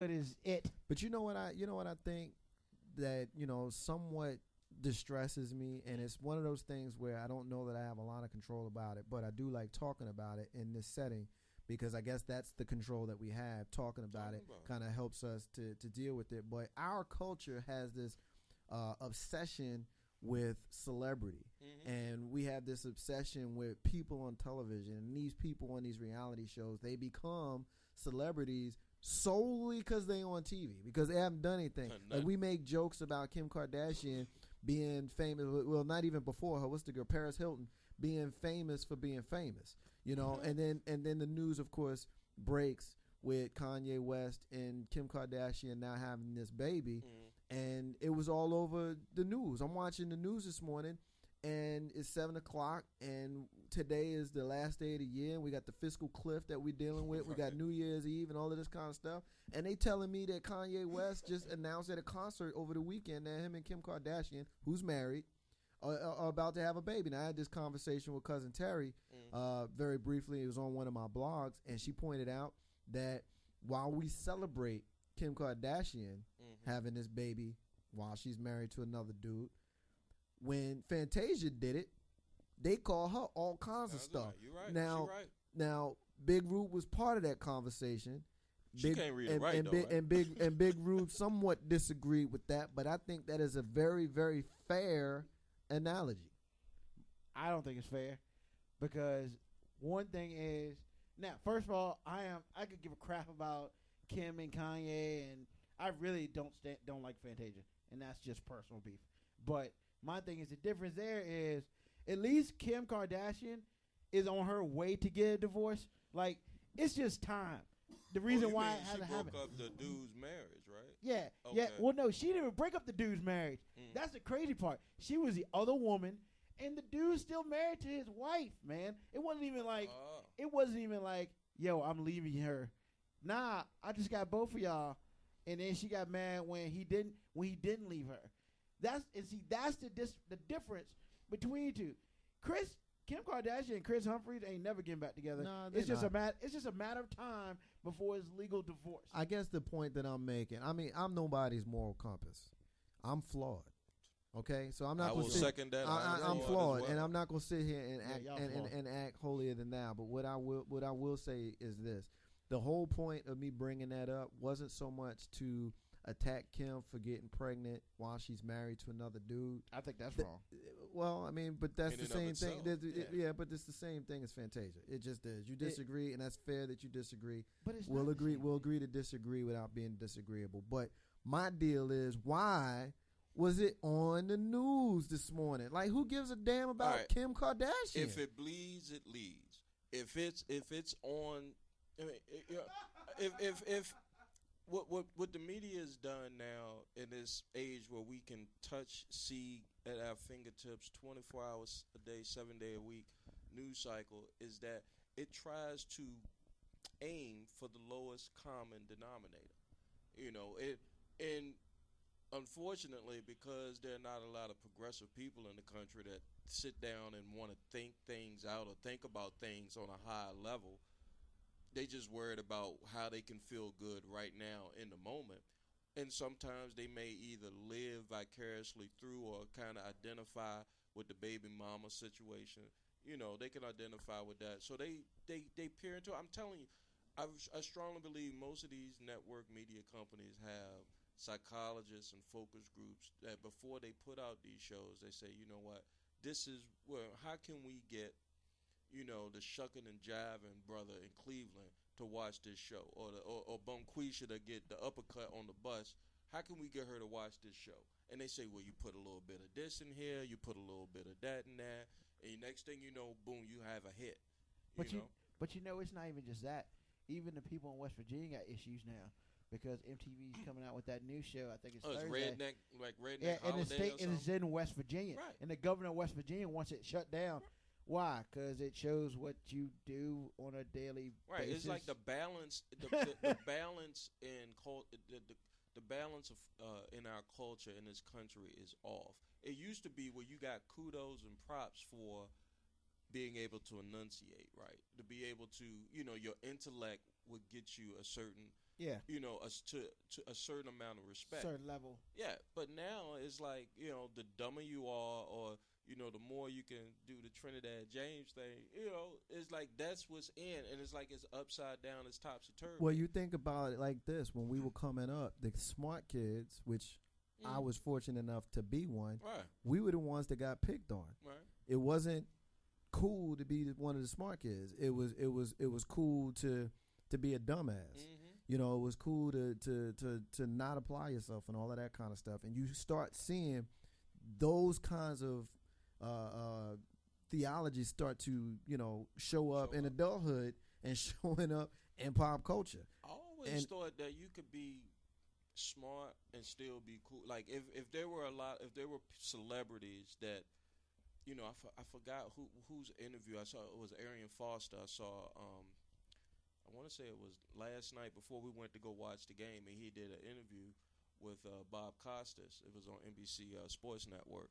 What is it? But you know what I think that somewhat distresses me, and it's one of those things where I don't know that I have a lot of control about it, but I do like talking about it in this setting because I guess that's the control that we have. Talking about it kind of helps us to deal with it. But our culture has this obsession with celebrity, and we have this obsession with people on television, and these people on these reality shows, they become celebrities solely because they on TV, because they haven't done anything. Like, we make jokes about Kim Kardashian being famous. Well, not even before her. What's the girl? Paris Hilton being famous for being famous, and then the news, of course, breaks with Kanye West and Kim Kardashian now having this baby, and it was all over the news. I'm watching the news this morning, and it's 7:00, and today is the last day of the year. And we got the fiscal cliff that we're dealing with. We got New Year's Eve and all of this kind of stuff. And they telling me that Kanye West just announced at a concert over the weekend that him and Kim Kardashian, who's married, are about to have a baby. Now, I had this conversation with Cousin Terry very briefly. It was on one of my blogs, and she pointed out that while we celebrate Kim Kardashian having this baby while she's married to another dude, when Fantasia did it, they call her all kinds of stuff. You're right. Now, Big Rube was part of that conversation. She can't read it right, though, right? And Big Rube somewhat disagreed with that, but I think that is a very, very fair analogy. I don't think it's fair because one thing is, now, first of all, I could give a crap about Kim and Kanye, and I really don't like Fantasia, and that's just personal beef. But my thing is, the difference there is at least Kim Kardashian is on her way to get a divorce. Like, it's just time. The reason why it hasn't happened. She broke up the dude's marriage, right? Yeah. Okay. Yeah. Well, no, she didn't even break up the dude's marriage. That's the crazy part. She was the other woman, and the dude's still married to his wife, man. It wasn't even like, yo, I'm leaving her. Nah, I just got both of y'all. And then she got mad when he didn't leave her. That's the difference between the two. Kim Kardashian and Chris Humphries ain't never getting back together. No, it's just a matter of time before it's legal divorce. I guess the point that I'm making, I mean, I'm nobody's moral compass. I'm flawed. Okay, so I'm not going to second that. I'm flawed, and I'm not going to sit here and act holier than thou. But what I will say is this: the whole point of me bringing that up wasn't so much to attack Kim for getting pregnant while she's married to another dude. I think that's wrong. Well, I mean, but that's the same thing. Yeah, but it's the same thing as Fantasia. It just is. You disagree, and that's fair that you disagree. But it's we'll agree to disagree without being disagreeable. But my deal is, why was it on the news this morning? Like, who gives a damn about Kim Kardashian? If it bleeds, it leads. If it's on, I mean, if what the media has done now in this age where we can touch, see at our fingertips 24 hours a day, 7 day a week news cycle, is that it tries to aim for the lowest common denominator. And unfortunately, because there are not a lot of progressive people in the country that sit down and want to think things out or think about things on a high level, they just worried about how they can feel good right now in the moment. And sometimes they may either live vicariously through or kind of identify with the baby mama situation. They can identify with that. So they peer into it. I'm telling you, I strongly believe most of these network media companies have psychologists and focus groups that before they put out these shows, they say, you know what, how can we get the shucking and jiving brother in Cleveland to watch this show, or Bumquisha to get the uppercut on the bus? How can we get her to watch this show? And they say, well, you put a little bit of this in here, you put a little bit of that in there, and next thing you know, boom, you have a hit. But it's not even just that. Even the people in West Virginia got issues now because MTV's coming out with that new show. I think it's Thursday. Redneck and it's in West Virginia, right? And the governor of West Virginia wants it shut down. Why? Because it shows what you do on a daily basis. It's like the balance, the balance the balance of in our culture in this country is off. It used to be where you got kudos and props for being able to enunciate, right? To be able to, your intellect would get you a certain Yeah. To a certain amount of respect. Certain level. Yeah, but now it's like, the dumber you are, or the more you can do the Trinidad James thing, it's like that's what's in, and it's like it's upside down, it's topsy-turvy. Well, you think about it like this. When we were coming up, the smart kids, which I was fortunate enough to be one, right. We were the ones that got picked on. Right. It wasn't cool to be one of the smart kids. It was cool to be a dumbass. Mm-hmm. It was cool to not apply yourself and all of that kind of stuff. And you start seeing those kinds of theologies start to show up in adulthood and showing up in pop culture. I always thought that you could be smart and still be cool. Like if there were celebrities that I forgot whose interview I saw. It was Arian Foster. I saw I want to say it was last night before we went to go watch the game, and he did an interview with Bob Costas. It was on NBC Sports Network,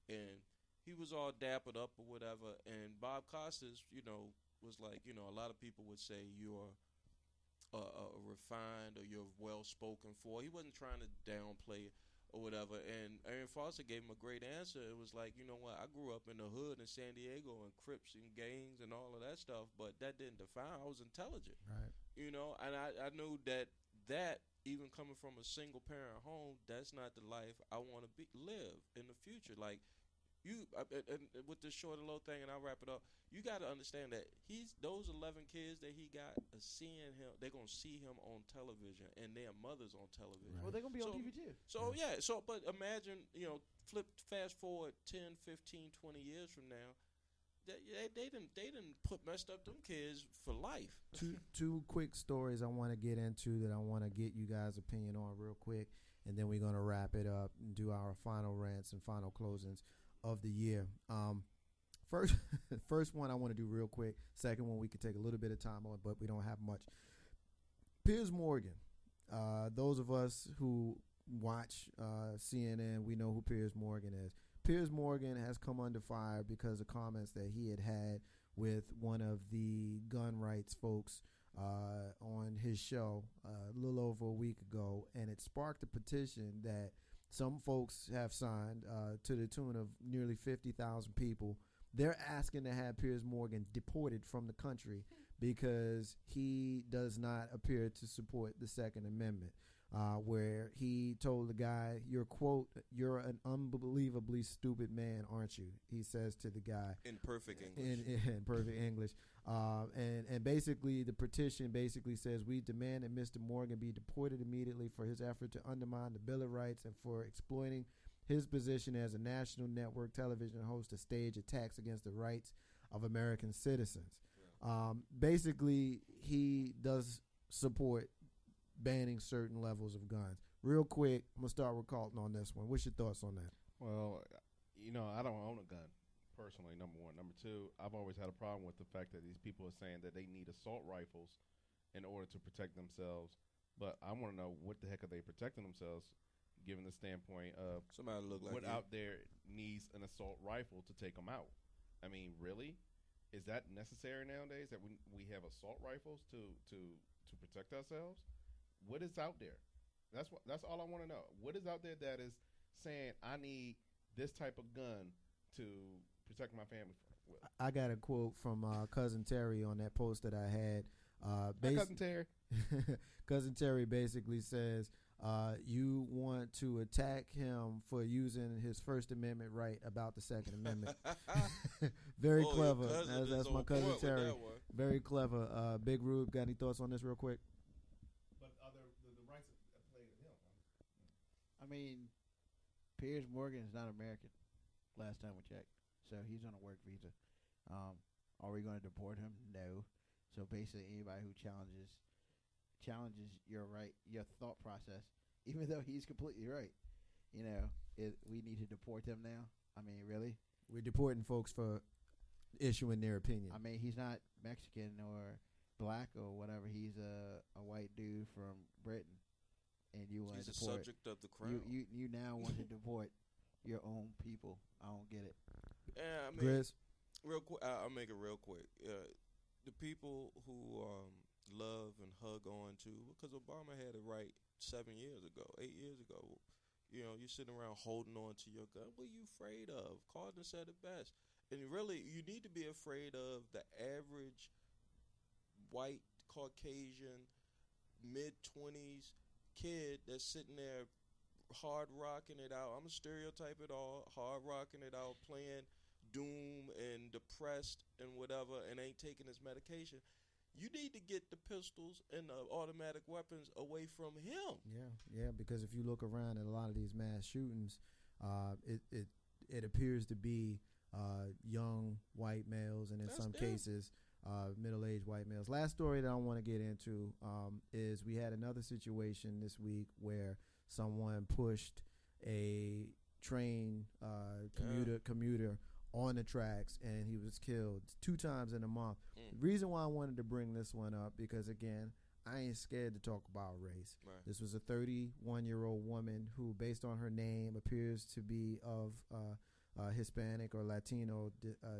and he was all dappered up or whatever. And Bob Costas, was like, a lot of people would say you're refined or you're well spoken for. He wasn't trying to downplay it or whatever. And Arian Foster gave him a great answer. It was like, you know what, I grew up in the hood in San Diego and Crips and gangs and all of that stuff, but that didn't define. I was intelligent. Right. And I knew that even coming from a single parent home, that's not the life I want to live in the future. Like, and with this short and low thing, and I'll wrap it up, you got to understand that those 11 kids that he got are seeing him. They're going to see him on television, and their mothers on television. Right. Well, they're going to be on TV too. So, but imagine, fast forward 10, 15, 20 years from now, they didn't messed up them kids for life. Two quick stories I want to get into that I want to get you guys' opinion on real quick, and then we're going to wrap it up and do our final rants and final closings of the year. First one I want to do real quick. Second one we could take a little bit of time on, but we don't have much. Piers Morgan. Those of us who watch CNN, we know who Piers Morgan is. Piers Morgan has come under fire because of comments that he had with one of the gun rights folks on his show a little over a week ago, and it sparked a petition that some folks have signed to the tune of nearly 50,000 people. They're asking to have Piers Morgan deported from the country because he does not appear to support the Second Amendment, where he told the guy, you're an unbelievably stupid man, aren't you? He says to the guy. In perfect English. In perfect English. And basically the petition basically says, we demand that Mr. Morgan be deported immediately for his effort to undermine the Bill of Rights and for exploiting his position as a national network television host to stage attacks against the rights of American citizens. Yeah. Basically, he does support banning certain levels of guns. Real quick, I'm going to start with Carlton on this one. What's your thoughts on that? Well, I don't own a gun personally, number one. Number two, I've always had a problem with the fact that these people are saying that they need assault rifles in order to protect themselves. But I want to know, what the heck are they protecting themselves, given the standpoint of somebody look like what out there needs an assault rifle to take them out? I mean, really? Is that necessary nowadays, that we have assault rifles to protect ourselves? What is out there? That's all I want to know. What is out there that is saying I need this type of gun to protect my family with? I got a quote from Cousin Terry on that post that I had. Cousin Terry. Cousin Terry basically says, you want to attack him for using his First Amendment right about the Second Amendment. Very clever. That's my cousin Terry. Very clever. Big Rube, got any thoughts on this real quick? But the rights are played in him. I mean, Piers Morgan is not American. Last time we checked, so he's on a work visa. Are we going to deport him? No. So basically, anybody who challenges your right, your thought process, even though he's completely right, we need to deport him now. I mean, really? We're deporting folks for issuing their opinion. I mean, he's not Mexican or black or whatever. He's a white dude from Britain, and you want to deport. He's a subject of the crown. You now want to deport your own people. I don't get it. Yeah, I mean, Grizz? real quick. I'll make it real quick. The people who love and hug on to, because Obama had it right 7 years ago, 8 years ago. You know, you're sitting around holding on to your gun. What are you afraid of? Carlton said it best. And really, you need to be afraid of the average white, Caucasian, mid-20s kid that's sitting there hard rocking it out. I'm going to stereotype it all. Hard rocking it out, playing Doom and depressed and whatever, and ain't taking his medication. You need to get the pistols and the automatic weapons away from him. Yeah, because if you look around at a lot of these mass shootings, it appears to be young white males, and in some cases, middle-aged white males. Last story that I want to get into is we had another situation this week where someone pushed a train commuter on the tracks, and he was killed 2 times in a month. The reason why I wanted to bring this one up, because again, I ain't scared to talk about race. Right. This was a 31-year-old woman who, based on her name, appears to be of Hispanic or Latino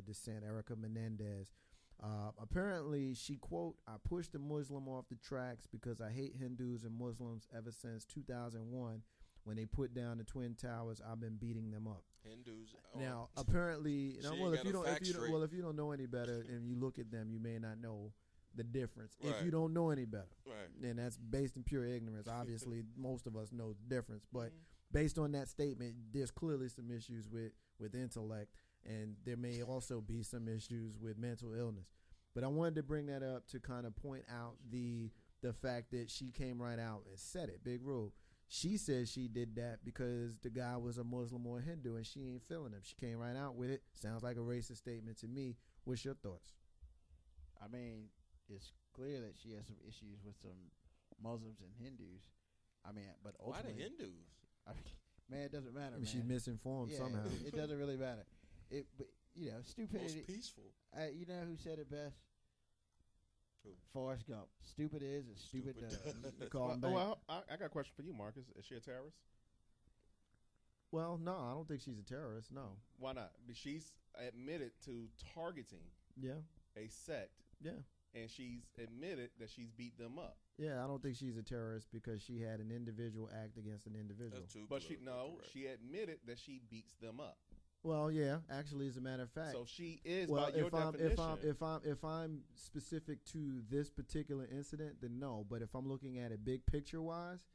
descent, Erica Melendez. Apparently, she, quote, "I pushed a Muslim off the tracks because I hate Hindus and Muslims ever since 2001. When they put down the Twin Towers, I've been beating them up." Hindus. Now, apparently, if you don't know any better and you look at them, you may not know the difference. Right. If you don't know any better, right, and that's based in pure ignorance. Obviously, most of us know the difference, but based on that statement, there's clearly some issues with intellect, and there may also be some issues with mental illness. But I wanted to bring that up to kind of point out the fact that she came right out and said it, Big Rule. She said she did that because the guy was a Muslim or a Hindu, and she ain't feeling him. She came right out with it. Sounds like a racist statement to me. What's your thoughts? I mean, it's clear that she has some issues with some Muslims and Hindus. I mean, but ultimately, why the Hindus? I mean, man, it doesn't matter. I mean, she's misinformed somehow. It doesn't really matter. But stupidity. Most peaceful. You know who said it best? Forrest Gump. Stupid is and stupid does. Well, I got a question for you, Marcus. Is she a terrorist? Well, no, I don't think she's a terrorist. No. Why not? She's admitted to targeting a sect. Yeah. And she's admitted that she's beat them up. Yeah, I don't think she's a terrorist because she had an individual act against an individual. But she admitted that she beats them up. Well, yeah, actually, as a matter of fact. So she is, by your definition. If I'm specific to this particular incident, then no. But if I'm looking at it big picture wise,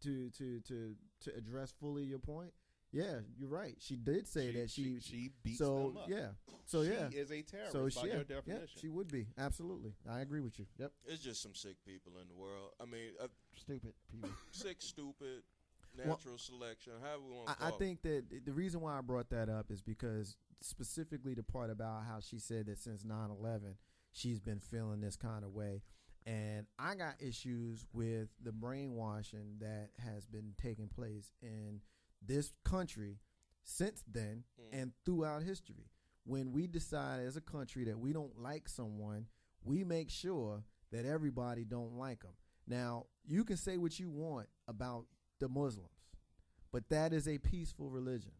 to address fully your point, yeah, you're right. She did say that she beats them up. Yeah. So she is a terrorist by your definition. Yeah, she would be. Absolutely. I agree with you. Yep. It's just some sick people in the world. I mean, stupid people. Sick, stupid. Natural selection, however we want to call it. I think that the reason why I brought that up is because specifically the part about how she said that since 9/11, she's been feeling this kind of way. And I got issues with the brainwashing that has been taking place in this country since then and throughout history. When we decide as a country that we don't like someone, we make sure that everybody don't like them. Now, you can say what you want about the Muslims, but that is a peaceful religion.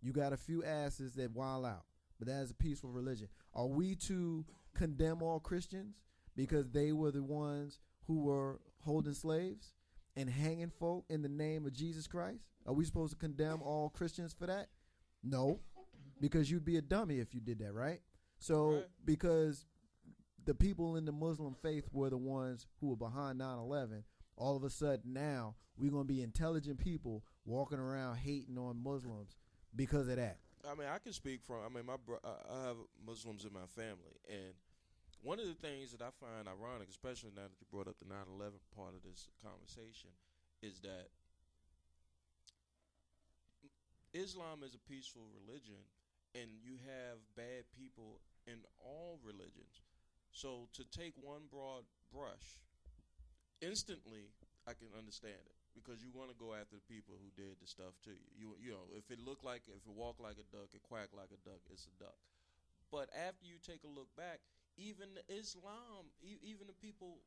You got a few asses that wild out, but that is a peaceful religion. Are we to condemn all Christians because they were the ones who were holding slaves and hanging folk in the name of Jesus Christ? Are we supposed to condemn all Christians for that? No, because you'd be a dummy if you did that, right? So because the people in the Muslim faith were the ones who were behind 9/11, all of a sudden now we're going to be intelligent people walking around hating on Muslims because of that. I mean, I can speak from, I have Muslims in my family. And one of the things that I find ironic, especially now that you brought up the 9/11 part of this conversation, is that Islam is a peaceful religion, and you have bad people in all religions. So to take one broad brush, instantly I can understand it, because you want to go after the people who did the stuff to you. You know, if it walked like a duck, it quacked like a duck, it's a duck. But after you take a look back, even Islam, even the people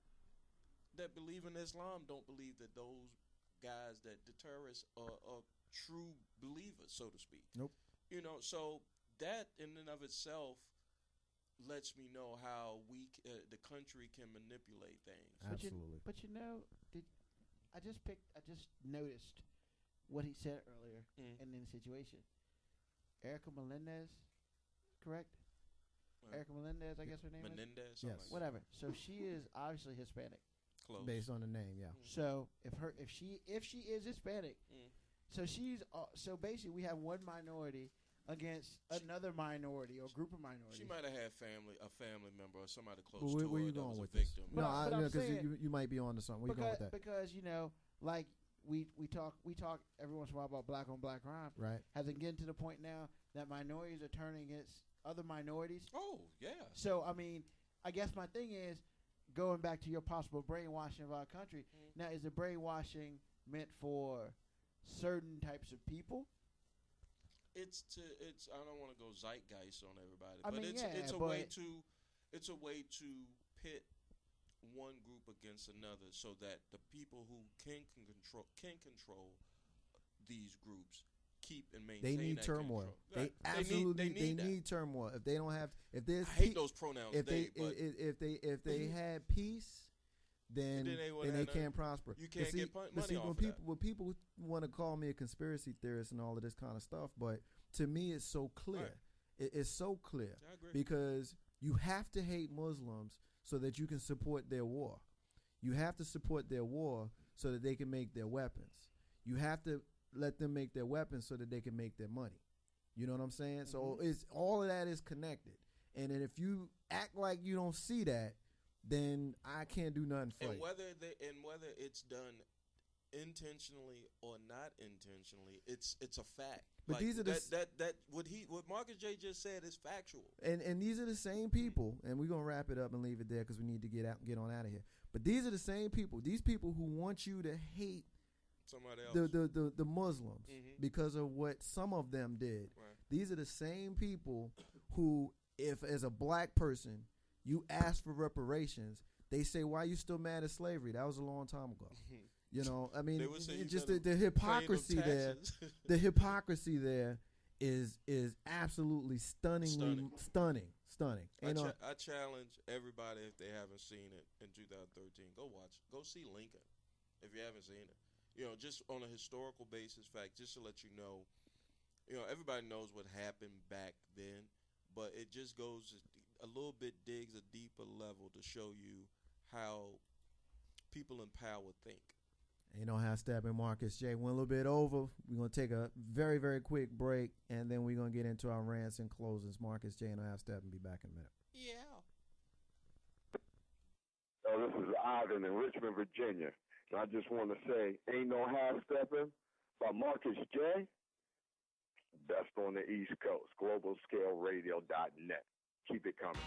that believe in Islam don't believe that those guys, that the terrorists are true believers, so to speak. Nope. You know, so that in and of itself, lets me know how the country can manipulate things. Absolutely. But you know, I just noticed what he said earlier in the situation. Erica Melendez, correct? Erica Melendez, I guess her name Menendez, Yes. is. Whatever. So she is obviously Hispanic. Close. Based on the name, yeah. So if she is Hispanic, so basically we have one minority against another minority or group of minorities. She might have had a family member or somebody close But to where her you that going was with a victim. this? No, But because you might be on to something. Where you going with that? Because like we talk every once in a while about black on black crime. Right. Has it getting to the point now that minorities are turning against other minorities? Oh yeah. So I mean, I guess my thing is going back to your possible brainwashing of our country. Now, is the brainwashing meant for certain types of people? It's I don't want to go zeitgeist on everybody, I but mean, it's a way to pit one group against another, so that the people who can control these groups keep and maintain. They need that turmoil. Control. They absolutely they need turmoil. If they don't have, if there's, I hate those pronouns. if they had peace, then they can't prosper. You can't get money see, off when of people that. when people want to call me a conspiracy theorist and all of this kind of stuff, but to me it's so clear. Right. It's so clear I agree. because you have to hate Muslims so that you can support their war. You have to support their war so that they can make their weapons. You have to let them make their weapons so that they can make their money. You know what I'm saying? Mm-hmm. So it's all of that is connected. And then if you act like you don't see that, then I can't do nothing for you. Whether it's done intentionally or not intentionally, it's a fact. But like these are what Marcus J just said is factual. And these are the same people, and we're gonna wrap it up and leave it there because we need to get on out of here. But these are the same people. These people who want you to hate somebody else, the Muslims because of what some of them did. Right. These are the same people who, if as a black person you ask for reparations, they say, "Why are you still mad at slavery? That was a long time ago." You know, I mean, just the hypocrisy there. The hypocrisy there is absolutely stunning. I challenge everybody, if they haven't seen it in 2013, go see Lincoln if you haven't seen it. You know, just on a historical basis, just to let you know, everybody knows what happened back then, but it just goes a little bit, digs a deeper level to show you how people in power think. You know how Steppin, Marcus J. Went a little bit over. We're going to take a very, very quick break, and then we're going to get into our rants and closings. Marcus J. and I'll Steppin be back in a minute. Yeah. This is Ivan in Richmond, Virginia. And I just want to say, Ain't No Half Steppin' by Marcus J. Best on the East Coast. GlobalScaleRadio.net. Keep it coming.